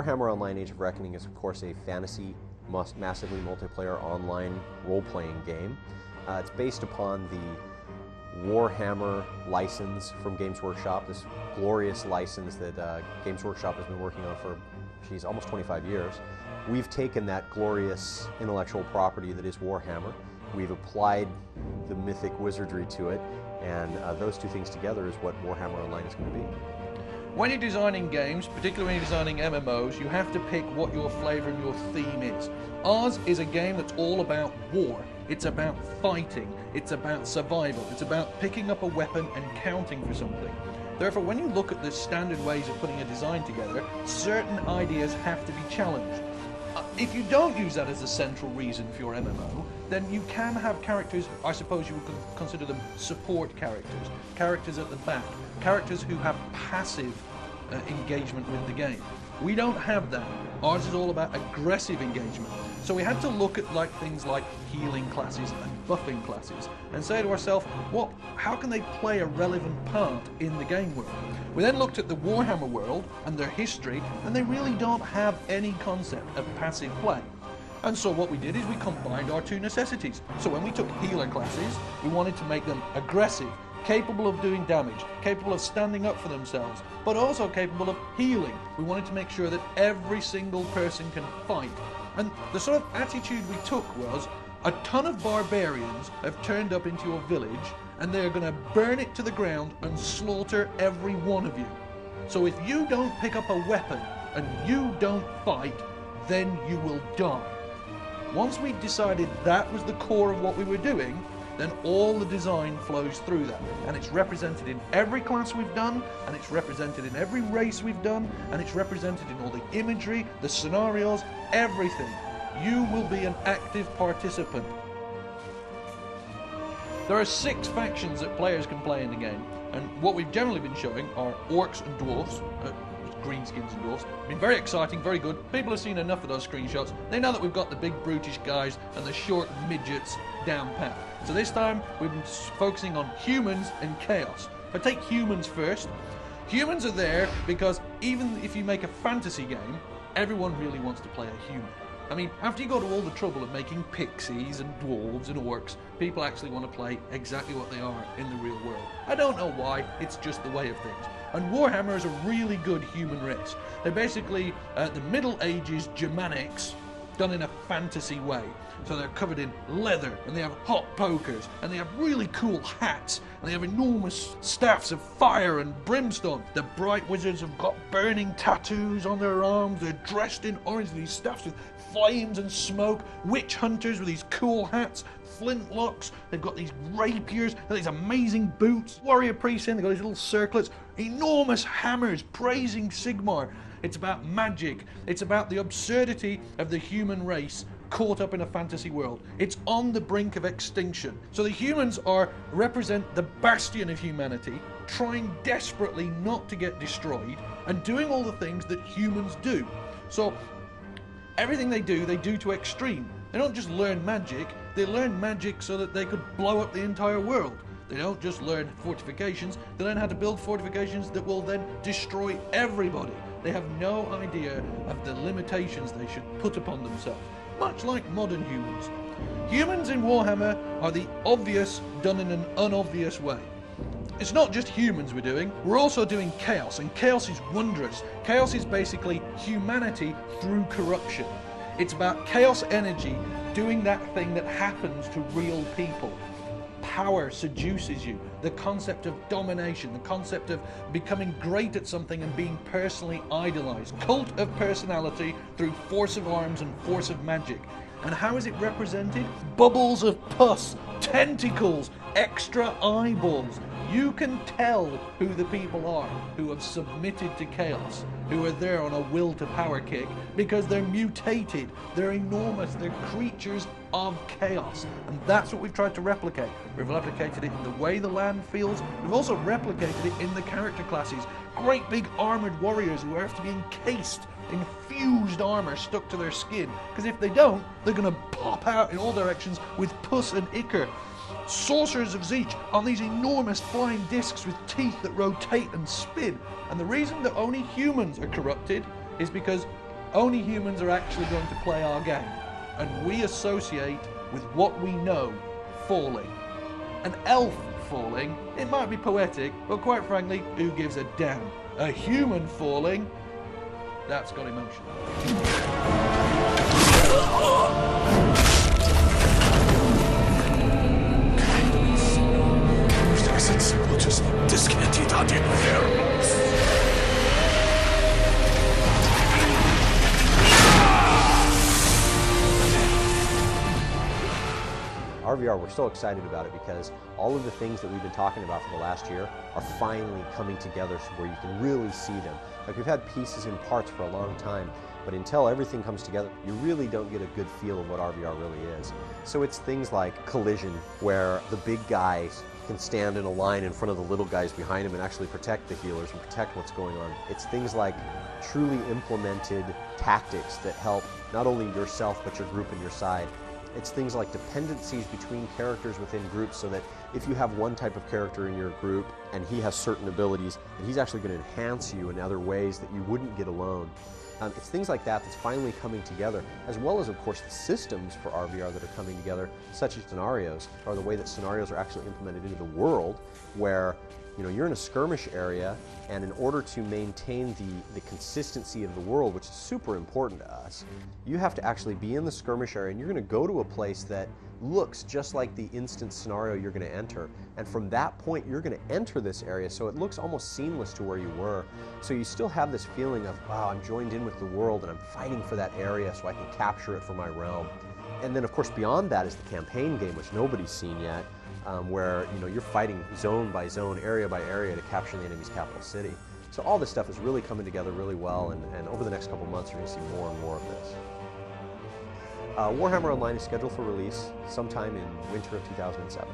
Warhammer Online Age of Reckoning is, of course, a fantasy, massively multiplayer online role-playing game. It's based upon the Warhammer license from Games Workshop, this glorious license that Games Workshop has been working on for, almost 25 years. We've taken that glorious intellectual property that is Warhammer, we've applied the mythic wizardry to it, and those two things together is what Warhammer Online is going to be. When you're designing games, particularly when you're designing MMOs, you have to pick what your flavour and your theme is. Ours is a game that's all about war. It's about fighting. It's about survival. It's about picking up a weapon and counting for something. Therefore, when you look at the standard ways of putting a design together, certain ideas have to be challenged. If you don't use that as the central reason for your MMO, then you can have characters, I suppose you would consider them support characters, characters at the back, characters who have passive engagement with the game. We don't have that. Ours is all about aggressive engagement. So we had to look at things like healing classes and buffing classes and say to ourselves, how can they play a relevant part in the game world? We then looked at the Warhammer world and their history, and they really don't have any concept of passive play. And so what we did is we combined our two necessities. So when we took healer classes, we wanted to make them aggressive, capable of doing damage, capable of standing up for themselves, but also capable of healing. We wanted to make sure that every single person can fight. And the sort of attitude we took was, a ton of barbarians have turned up into your village and they're going to burn it to the ground and slaughter every one of you. So if you don't pick up a weapon and you don't fight, then you will die. Once we decided that was the core of what we were doing, then all the design flows through that. And it's represented in every class we've done, and it's represented in every race we've done, and it's represented in all the imagery, the scenarios, everything. You will be an active participant. There are 6 factions that players can play in the game, and what we've generally been showing are orcs and dwarves, greenskins and dwarves. Been very exciting, very good. People have seen enough of those screenshots. They know that we've got the big brutish guys and the short midgets down pat. So this time we've been focusing on humans and chaos. If I take humans first, humans are there because even if you make a fantasy game, everyone really wants to play a human. I mean, after you go to all the trouble of making pixies and dwarves and orcs, people actually want to play exactly what they are in the real world. I don't know why, it's just the way of things. And Warhammer is a really good human race. They're basically the Middle Ages Germanics done in a fantasy way. So they're covered in leather, and they have hot pokers, and they have really cool hats, and they have enormous staffs of fire and brimstone. The bright wizards have got burning tattoos on their arms. They're dressed in orange, these staffs with flames and smoke. Witch hunters with these cool hats, flintlocks. They've got these rapiers, and these amazing boots. Warrior priests in, they've got these little circlets, enormous hammers, praising Sigmar. It's about magic. It's about the absurdity of the human race caught up in a fantasy world. It's on the brink of extinction. So the humans represent the bastion of humanity, trying desperately not to get destroyed and doing all the things that humans do. So everything they do to extreme. They don't just learn magic, they learn magic so that they could blow up the entire world. They don't just learn fortifications, they learn how to build fortifications that will then destroy everybody. They have no idea of the limitations they should put upon themselves, much like modern humans. Humans in Warhammer are the obvious done in an unobvious way. It's not just humans we're doing, we're also doing chaos, and chaos is wondrous. Chaos is basically humanity through corruption. It's about chaos energy doing that thing that happens to real people. Power seduces you. The concept of domination, the concept of becoming great at something and being personally idolized. Cult of personality through force of arms and force of magic. And how is it represented? Bubbles of pus, tentacles, extra eyeballs. You can tell who the people are who have submitted to chaos, who are there on a will to power kick, because they're mutated, they're enormous, they're creatures of chaos. And that's what we've tried to replicate. We've replicated it in the way the land feels. We've also replicated it in the character classes. Great big armored warriors who have to be encased in fused armor stuck to their skin, because if they don't, they're going to pop out in all directions with pus and ichor. Sorcerers of Zeech on these enormous flying discs with teeth that rotate and spin. And the reason that only humans are corrupted is because only humans are actually going to play our game, and we associate with what we know falling. An elf falling, it might be poetic, but quite frankly, who gives a damn? A human falling, that's got emotion. RVR, we're so excited about it because all of the things that we've been talking about for the last year are finally coming together so where you can really see them. Like, we've had pieces and parts for a long time, but until everything comes together, you really don't get a good feel of what RVR really is. So it's things like collision, where the big guys can stand in a line in front of the little guys behind him and actually protect the healers and protect what's going on. It's things like truly implemented tactics that help not only yourself but your group and your side. It's things like dependencies between characters within groups, so that if you have one type of character in your group and he has certain abilities, and he's actually going to enhance you in other ways that you wouldn't get alone. It's things like that that's finally coming together, as well as, of course, the systems for RVR that are coming together, such as scenarios, or the way that scenarios are actually implemented into the world, where you're in a skirmish area, and in order to maintain the consistency of the world, which is super important to us, you have to actually be in the skirmish area, and you're going to go to a place that looks just like the instance scenario you're going to enter. And from that point, you're going to enter this area, so it looks almost seamless to where you were. So you still have this feeling of, wow, I'm joined in with the world, and I'm fighting for that area so I can capture it for my realm. And then, of course, beyond that is the campaign game, which nobody's seen yet. Where you're fighting zone by zone, area by area to capture the enemy's capital city. So all this stuff is really coming together really well, and over the next couple months you're going to see more and more of this. Warhammer Online is scheduled for release sometime in winter of 2007.